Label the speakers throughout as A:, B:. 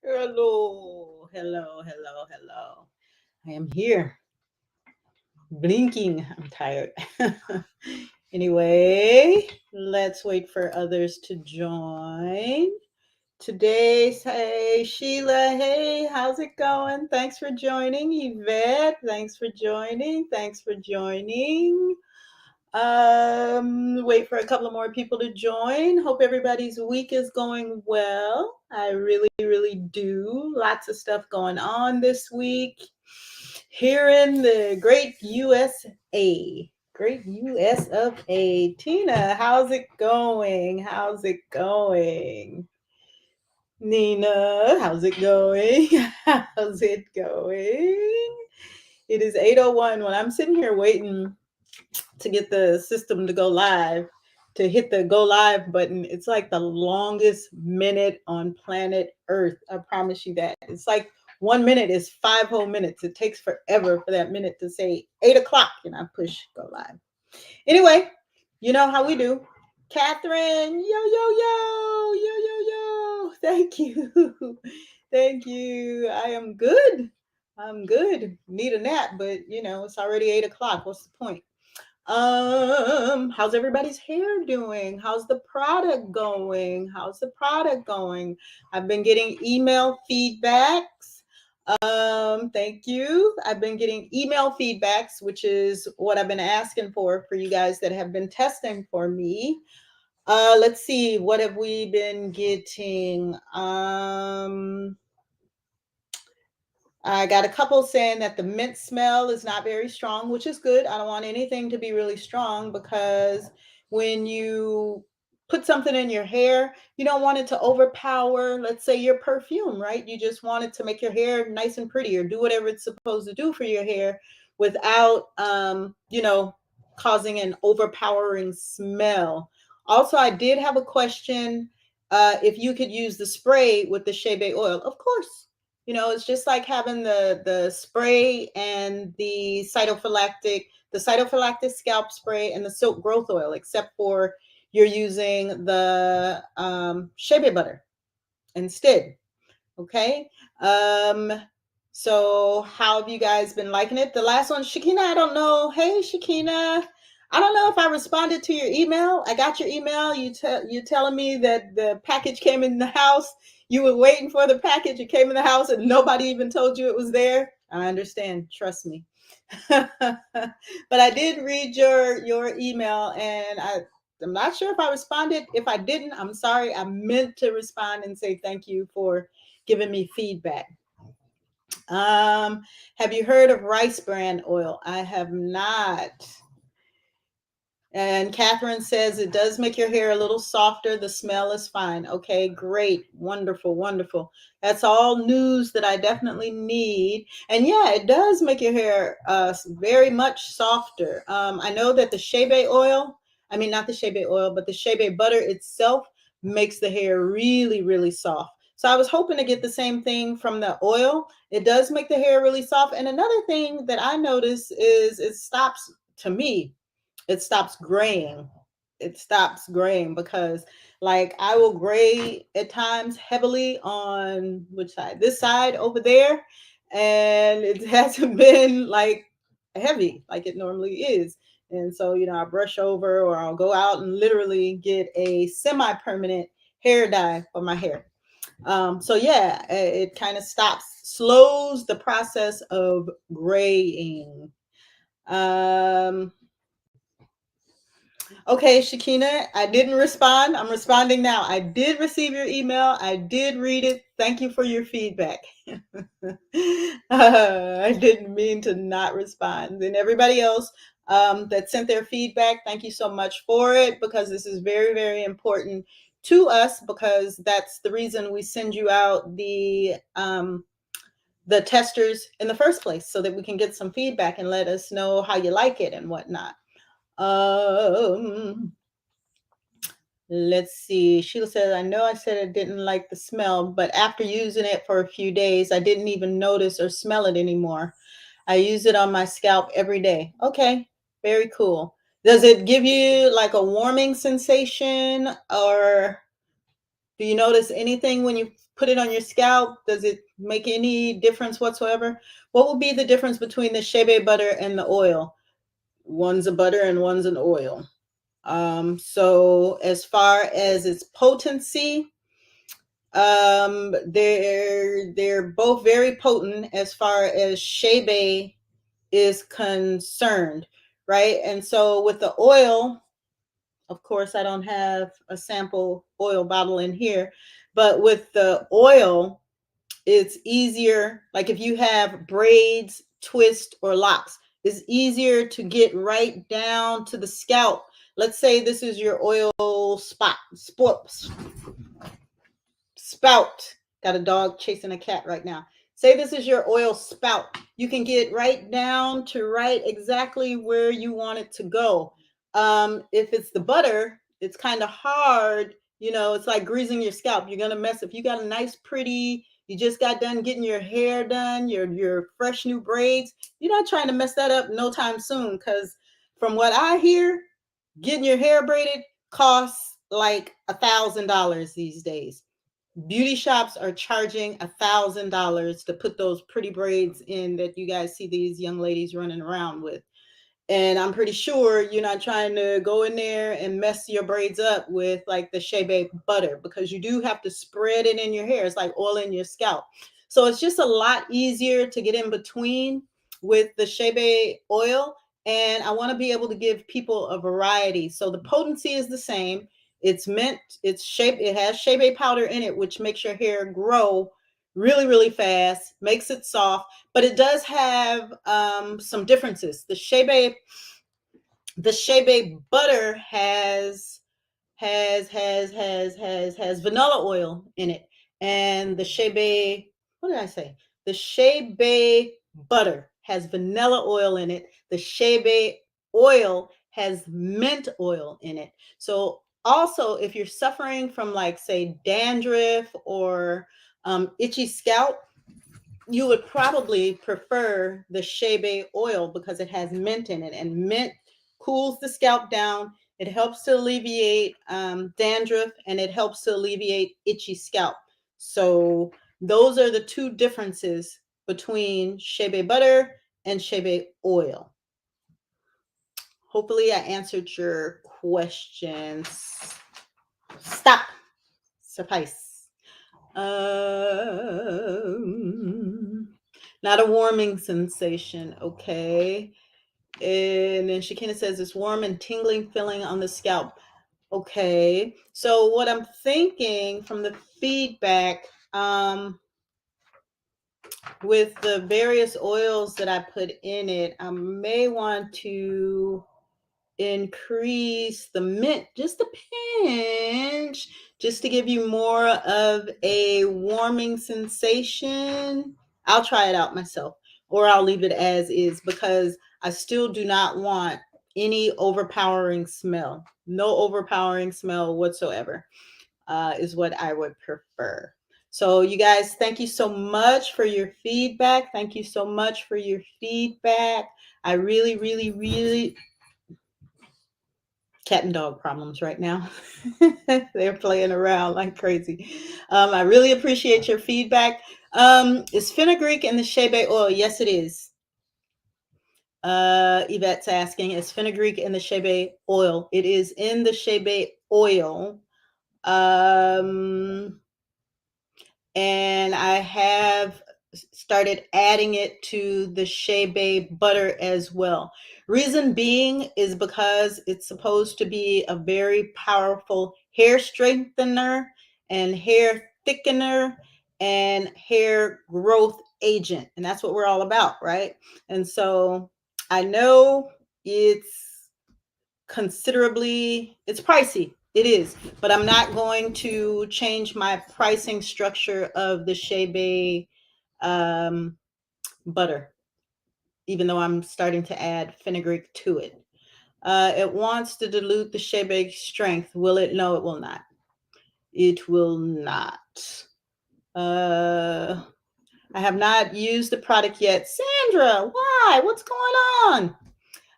A: Hello, hello, hello, hello. I am here, blinking. I'm tired. Anyway, let's wait for others to join. Today's hey Sheila, hey, how's it going? Thanks for joining, Yvette. Thanks for joining. Thanks for joining. Wait for a couple of more people to join. Hope everybody's week is going well. I really, really do. Lots of stuff going on this week here in the great USA. Great US of A. Tina, how's it going? How's it going? Nina, how's it going? How's it going? It is 8:01 when I'm sitting here waiting to get the system to go live, to hit the go live button. It's like the longest minute on planet Earth. I promise you that. It's like 1 minute is 5 whole minutes. It takes forever for that minute to say 8 o'clock and I push go live. Anyway, you know how we do. Catherine, yo, yo, yo, yo, yo, yo. Thank you. Thank you. I am good. I'm good. Need a nap, but it's already 8 o'clock. What's the point? How's everybody's hair doing? How's the product going? How's the product going? I've been getting email feedbacks. Thank you. I've been getting email feedbacks, which is what I've been asking for you guys that have been testing for me. Let's see, what have we been getting? I got a couple saying that the mint smell is not very strong, which is good. I don't want anything to be really strong because when you put something in your hair, you don't want it to overpower, let's say, your perfume, right? You just want it to make your hair nice and pretty or do whatever it's supposed to do for your hair without, causing an overpowering smell. Also, I did have a question if you could use the spray with the Chebe oil. Of course, it's just like having the spray and the cytophylactic scalp spray and the silk growth oil, except for you're using the shea butter instead. Okay. So how have you guys been liking it? The last one, Shakina, I don't know. Hey, Shakina. I don't know if I responded to your email. I got your email. You telling me that the package came in the house. You were waiting for the package. It came in the house and nobody even told you it was there. I understand. Trust me. But I did read your email and I'm not sure if I responded. If I didn't, I'm sorry. I meant to respond and say thank you for giving me feedback. Have you heard of rice bran oil? I have not. And Catherine says it does make your hair a little softer. The smell is fine. Okay, great. Wonderful, wonderful. That's all news that I definitely need. And yeah, it does make your hair very much softer. I know that the Chebe oil, I mean, not the Chebe oil, but the Chebe butter itself makes the hair really, really soft. So I was hoping to get the same thing from the oil. It does make the hair really soft. And another thing that I notice is it stops, to me, it stops graying. It stops graying because, like, I will gray at times heavily on which side? This side over there. And it hasn't been like heavy like it normally is. And so, I brush over or I'll go out and literally get a semi permanent hair dye for my hair. So yeah, it kind of slows the process of graying. Um, Okay, Shakina, I didn't respond. I'm responding now. I did receive your email. I did read it. Thank you for your feedback. I didn't mean to not respond. And everybody else that sent their feedback, thank you so much for it because this is very, very important to us because that's the reason we send you out the testers in the first place so that we can get some feedback and let us know how you like it and whatnot. Um, Let's see. Sheila says, I know I said I didn't like the smell, but after using it for a few days, I didn't even notice or smell it anymore. I use it on my scalp every day. Okay, very cool. Does it give you like a warming sensation or Do you notice anything when you put it on your scalp? Does it make any difference whatsoever? What will be the difference between the shea butter and the oil? One's a butter and one's an oil. So as far as its potency, they're both very potent as far as shea is concerned, right? And so with the oil, of course, I don't have a sample oil bottle in here, but with the oil, it's easier. Like if you have braids, twist, or locks, it's easier to get right down to the scalp. Let's say this is your oil spout. Got a dog chasing a cat right now. Say this is your oil spout. You can get right down to right exactly where you want it to go. If it's the butter, it's kind of hard. You know, it's like greasing your scalp. You're gonna mess. If you got a nice, pretty, you just got done getting your hair done, your fresh new braids. You're not trying to mess that up no time soon. Because from what I hear, getting your hair braided costs like $1,000 these days. Beauty shops are charging $1,000 to put those pretty braids in that you guys see these young ladies running around with. And I'm pretty sure you're not trying to go in there and mess your braids up with like the shea butter, because you do have to spread it in your hair. It's like oil in your scalp. So it's just a lot easier to get in between with the shea oil. And I want to be able to give people a variety. So the potency is the same. It's mint, it has shea powder in it, which makes your hair grow really, really fast, makes it soft, but it does have some differences. The shea butter has vanilla oil in it, and the shea, what did I say? The shea butter has vanilla oil in it. The shea oil has mint oil in it. So also, if you're suffering from like say dandruff or itchy scalp, you would probably prefer the shea oil because it has mint in it, and mint cools the scalp down. It helps to alleviate dandruff, and it helps to alleviate itchy scalp. So those are the two differences between shea butter and shea oil. Hopefully I answered your questions. Stop. Suffice. Not a warming sensation, okay. And then Shakina says it's warm and tingling feeling on the scalp. Okay. So what I'm thinking from the feedback, with the various oils that I put in it, I may want to increase the mint just a pinch, just to give you more of a warming sensation. I'll try it out myself, or I'll leave it as is, because I still do not want any overpowering smell. No overpowering smell whatsoever is what I would prefer. So you guys, thank you so much for your feedback. Thank you so much for your feedback. I really, really, really, cat and dog problems right now. They're playing around like crazy. I really appreciate your feedback. Is fenugreek in the shea oil? Yes, it is. Yvette's asking, is fenugreek in the shea oil? It is in the shea oil. And I have started adding it to the shea butter as well. Reason being is because it's supposed to be a very powerful hair strengthener and hair thickener and hair growth agent. And that's what we're all about, right? And so I know it's it's pricey. It is, but I'm not going to change my pricing structure of the shea butter, even though I'm starting to add fenugreek to it. It wants to dilute the shea strength. Will it? No, it will not. It will not. I have not used the product yet. Sandra, why? What's going on?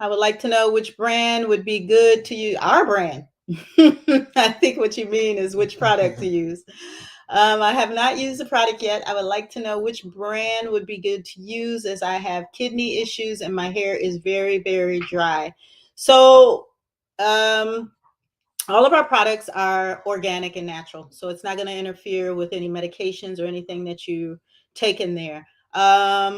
A: I would like to know which brand would be good to you. Our brand. I think what you mean is which product to use. I have not used the product yet. I would like to know which brand would be good to use as I have kidney issues and my hair is very, very dry. So, um, all of our products are organic and natural, so it's not going to interfere with any medications or anything that you take in there. Our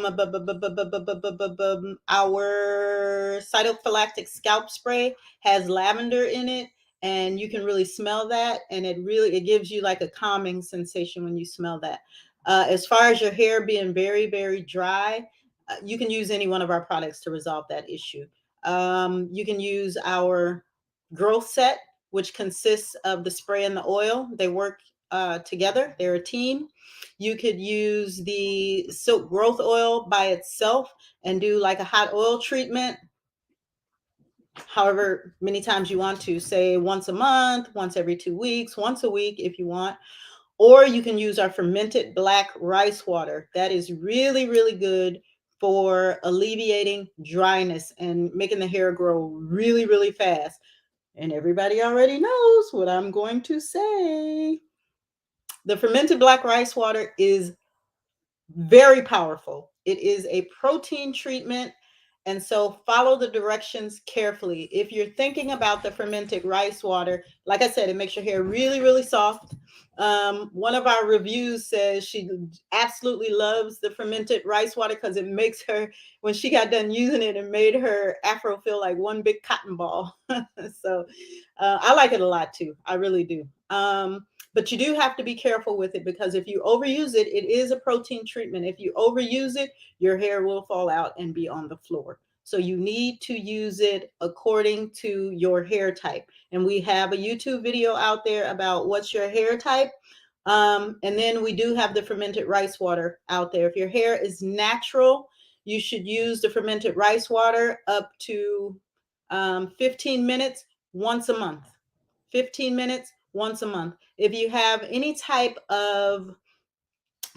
A: cytophylactic scalp spray has lavender in it, and you can really smell that, and it gives you like a calming sensation when you smell that. As far as your hair being very, very dry, you can use any one of our products to resolve that issue. You can use our growth set, which consists of the spray and the oil. They work together, they're a team. You could use the silk growth oil by itself and do like a hot oil treatment however many times you want to, say once a month, once every 2 weeks, once a week if you want. Or you can use our fermented black rice water. That is really, really good for alleviating dryness and making the hair grow really, really fast. And everybody already knows what I'm going to say. The fermented black rice water is very powerful. It is a protein treatment. And so follow the directions carefully. If you're thinking about the fermented rice water, like I said, it makes your hair really, really soft. One of our reviews says she absolutely loves the fermented rice water because it makes her, when she got done using it, it made her afro feel like one big cotton ball. So I like it a lot too. I really do. But you do have to be careful with it because if you overuse it, it is a protein treatment. If you overuse it, your hair will fall out and be on the floor. So you need to use it according to your hair type. And we have a YouTube video out there about what's your hair type. And then we do have the fermented rice water out there. If your hair is natural, you should use the fermented rice water up to 15 minutes once a month. 15 minutes once a month. If you have any type of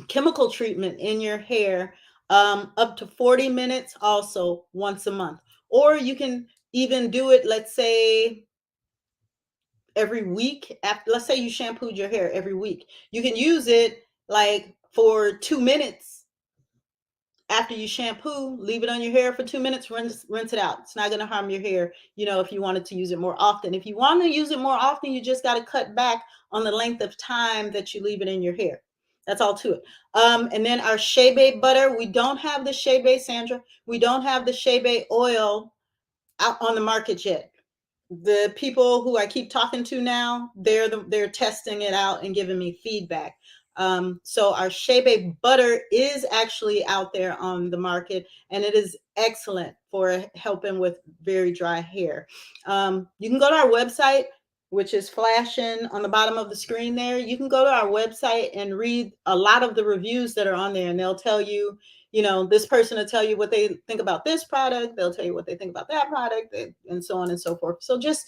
A: chemical treatment in your hair, up to 40 minutes also once a month. Or you can even do it, let's say, every week. After, let's say you shampooed your hair every week. You can use it like for 2 minutes after you shampoo, leave it on your hair for 2 minutes, rinse it out. It's not going to harm your hair, if you wanted to use it more often. If you want to use it more often, you just got to cut back on the length of time that you leave it in your hair. That's all to it. And then our Chebe butter, we don't have the Chebe, Sandra. We don't have the Chebe oil out on the market yet. The people who I keep talking to now, they're testing it out and giving me feedback. So our Chebe butter is actually out there on the market, and it is excellent for helping with very dry hair. You can go to our website, which is flashing on the bottom of the screen there. You can go to our website and read a lot of the reviews that are on there, and they'll tell you, this person will tell you what they think about this product. They'll tell you what they think about that product, and so on and so forth. So just,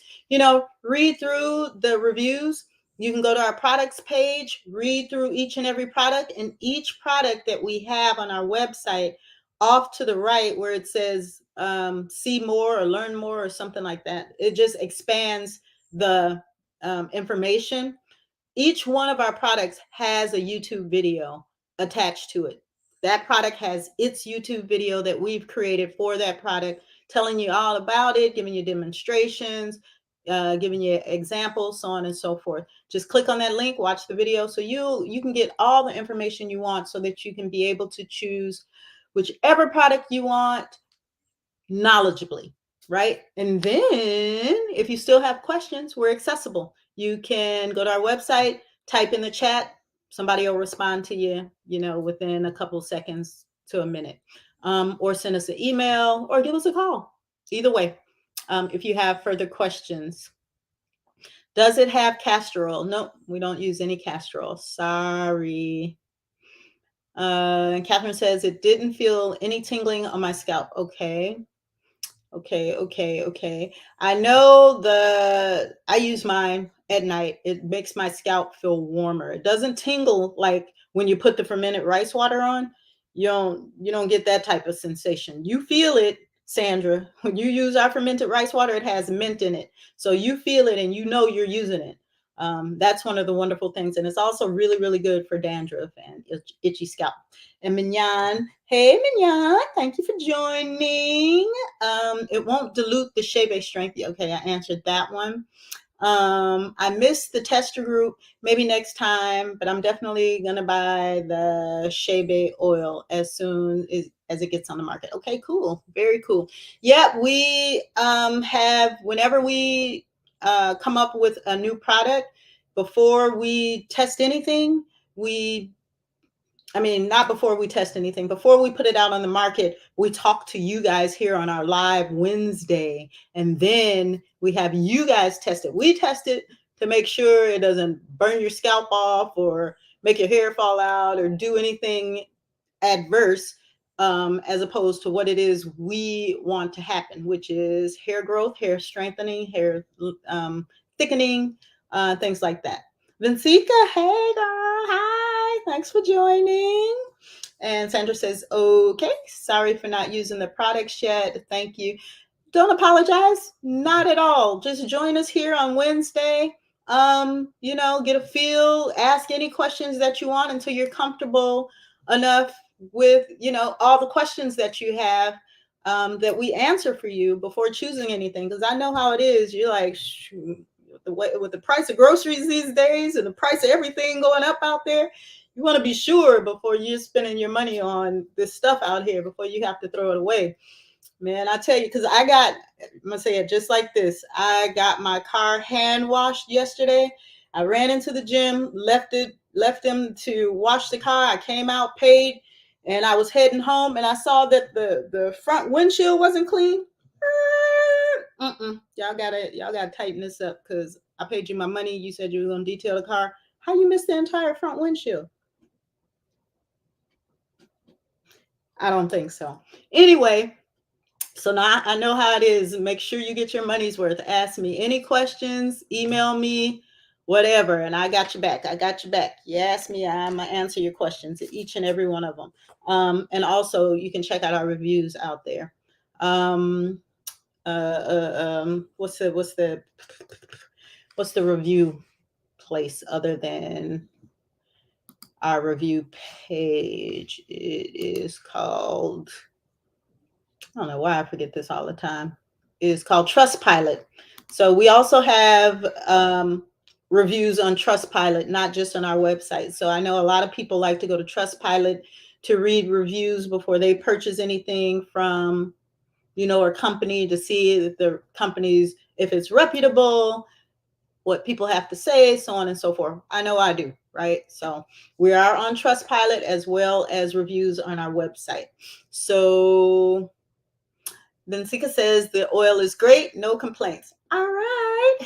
A: read through the reviews. You can go to our products page, read through each and every product, and each product that we have on our website, off to the right where it says see more or learn more or something like that. It just expands the information. Each one of our products has a YouTube video attached to it. That product has its YouTube video that we've created for that product, telling you all about it, giving you demonstrations, giving you examples, so on and so forth. Just click on that link, watch the video, so you can get all the information you want so that you can be able to choose whichever product you want knowledgeably, right? And then if you still have questions, we're accessible. You can go to our website, type in the chat, somebody will respond to you, within a couple seconds to a minute, or send us an email or give us a call. Either way, if you have further questions. Does it have castor oil? No, we don't use any castor oil. Sorry. And Catherine says it didn't feel any tingling on my scalp. Okay. Okay. I know I use mine at night. It makes my scalp feel warmer. It doesn't tingle like when you put the fermented rice water on. You don't get that type of sensation. You feel it Sandra. When you use our fermented rice water, it has mint in it. So you feel it and you know you're using it. That's one of the wonderful things. And it's also really, really good for dandruff and itchy scalp. And Mignon, hey Mignon, thank you for joining. It won't dilute the Chebe strength. Okay, I answered that one. I missed the tester group. Maybe next time, but I'm definitely gonna buy the Chebe oil as soon as it gets on the market. Okay, cool, very cool. Yeah, we have whenever we come up with a new product, before we test anything, we I mean, not before we test anything. Before we put it out on the market, we talk to you guys here on our live Wednesday. And then we have you guys test it. We test it to make sure it doesn't burn your scalp off or make your hair fall out or do anything adverse, as opposed to what it is we want to happen, which is hair growth, hair strengthening, hair thickening, things like that. Vincica, hey girl, hi, thanks for joining. And Sandra says, okay, sorry for not using the products yet. Thank you. Don't apologize, not at all. Just join us here on Wednesday. Get a feel, ask any questions that you want until you're comfortable enough with, all the questions that you have, that we answer for you before choosing anything. Because I know how it is. You're like, shoot, with the price of groceries these days and the price of everything going up out there, you want to be sure before you're spending your money on this stuff out here before you have to throw it away. Man, I tell you, because I'm going to say it just like this. I got my car hand washed yesterday. I ran into the gym, left them to wash the car. I came out, paid, and I was heading home, and I saw that the front windshield wasn't clean. Y'all gotta tighten this up, because I paid you my money. You said you were gonna detail the car. How you missed the entire front windshield? I don't think so. Anyway, so now I know how it is. Make sure you get your money's worth. Ask me any questions, email me, whatever, and I got your back. I got your back. You ask me, I'm gonna answer your questions, each and every one of them. And also, you can check out our reviews out there. What's the review place other than our review page? It is called, I don't know why I forget this all the time. It's called Trustpilot. So we also have reviews on Trustpilot, not just on our website. So I know a lot of people like to go to Trustpilot to read reviews before they purchase anything from, a company, to see if the company's, if it's reputable, what people have to say, so on and so forth. I know I do, right? So we are on Trustpilot as well as reviews on our website. So then Sika says the oil is great, no complaints. All right.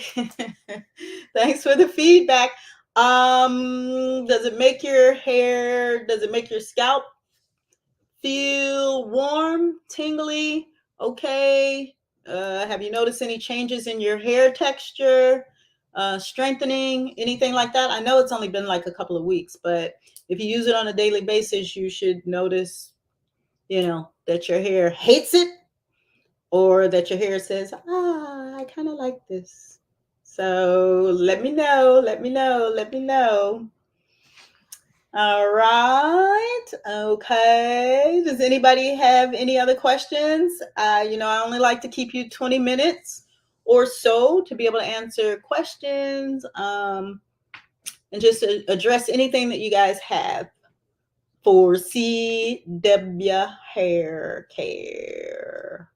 A: Thanks for the feedback. Does it make your scalp feel warm, tingly? Okay. Have you noticed any changes in your hair texture, strengthening, anything like that? I know it's only been like a couple of weeks, but if you use it on a daily basis, you should notice, that your hair hates it, or that your hair says, I kind of like this. So let me know, let me know, let me know. All right. Okay. Does anybody have any other questions? I only like to keep you 20 minutes or so to be able to answer questions, and just address anything that you guys have for CW Hair Care.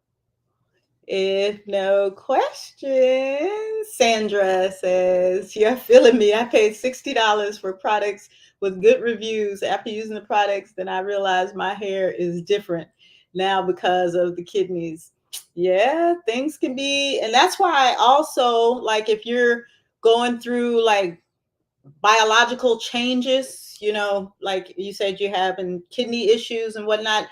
A: If no questions, Sandra says, you're feeling me. I paid $60 for products with good reviews. After using the products, then I realized my hair is different now because of the kidneys. Yeah, things can be. And that's why I also, like, if you're going through like biological changes, like you said, you're having kidney issues and whatnot,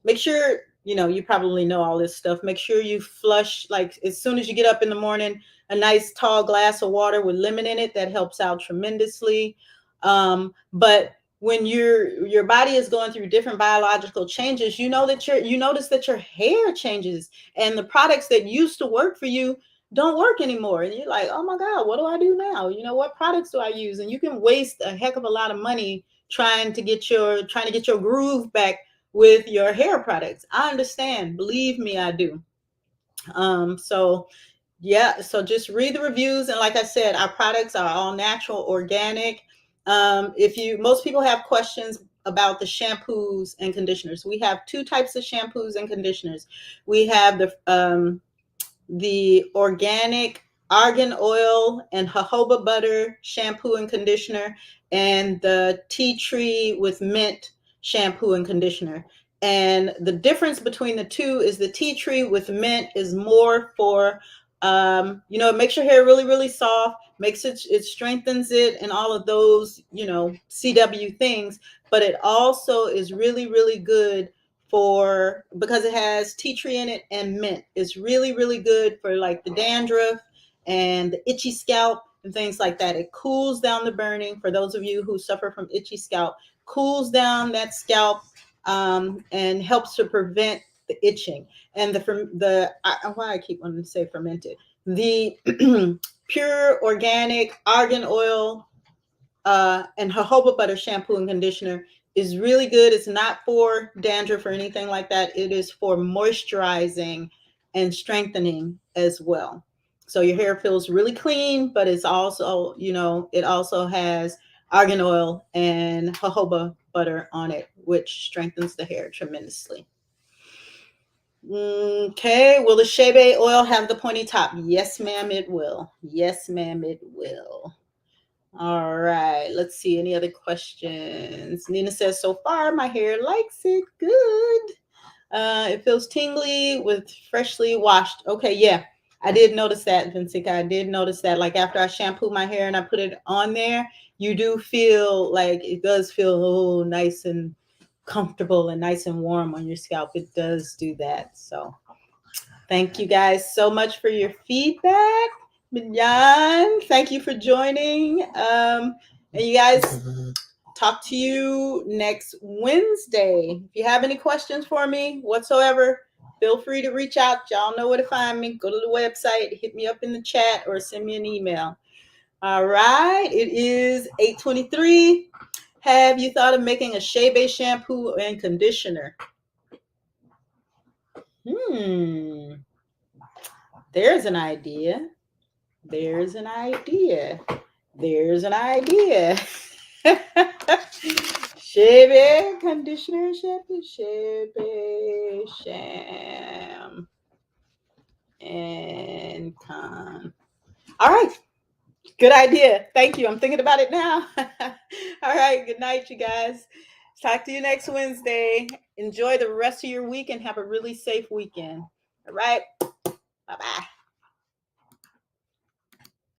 A: make sure, you probably know all this stuff. Make sure you flush, like, as soon as you get up in the morning, a nice tall glass of water with lemon in it. That helps out tremendously. But when your body is going through different biological changes, you notice that your hair changes, and the products that used to work for you don't work anymore, and you're like, oh my god, what do I do now? What products do I use? And you can waste a heck of a lot of money trying to get your groove back with your hair products. I understand, believe me, I do. So yeah, so just read the reviews, and like I said, our products are all natural, organic. If you Most people have questions about the shampoos and conditioners. We have two types of shampoos and conditioners. We have the organic argan oil and jojoba butter shampoo and conditioner, and the tea tree with mint shampoo and conditioner. And the difference between the two is the tea tree with mint is more for, it makes your hair really, really soft, it strengthens it, and all of those, CW things. But it also is really, really good because it has tea tree in it and mint. It's really, really good for like the dandruff and the itchy scalp and things like that. It cools down the burning. For those of you who suffer from itchy scalp, cools down that scalp, and helps to prevent the itching. And why I keep wanting to say fermented, the pure organic argan oil and jojoba butter shampoo and conditioner is really good. It's not for dandruff or anything like that. It is for moisturizing and strengthening as well. So your hair feels really clean, but it's also, it also has argan oil and jojoba butter on it, which strengthens the hair tremendously. Okay, will the Chebe oil have the pointy top? Yes, ma'am, it will. Yes, ma'am, it will. All right, let's see. Any other questions? Nina says, so far, my hair likes it. Good. It feels tingly with freshly washed. Okay, yeah. I did notice that, Vincica. I did notice that. Like after I shampoo my hair and I put it on there, you do feel like it does feel nice and comfortable and nice and warm on your scalp. It does do that. So thank you guys so much for your feedback. Jan, thank you for joining. And you guys, talk to you next Wednesday. If you have any questions for me whatsoever, feel free to reach out. Y'all know where to find me. Go to the website, hit me up in the chat, or send me an email. All right, it is 8:23. Have you thought of making a Chebe shampoo and conditioner? There's an idea. There's an idea. There's an idea. Chebe conditioner, Chebe sham and con. All right. Good idea. Thank you. I'm thinking about it now. All right. Good night, you guys. Talk to you next Wednesday. Enjoy the rest of your week and have a really safe weekend. All right. Bye-bye.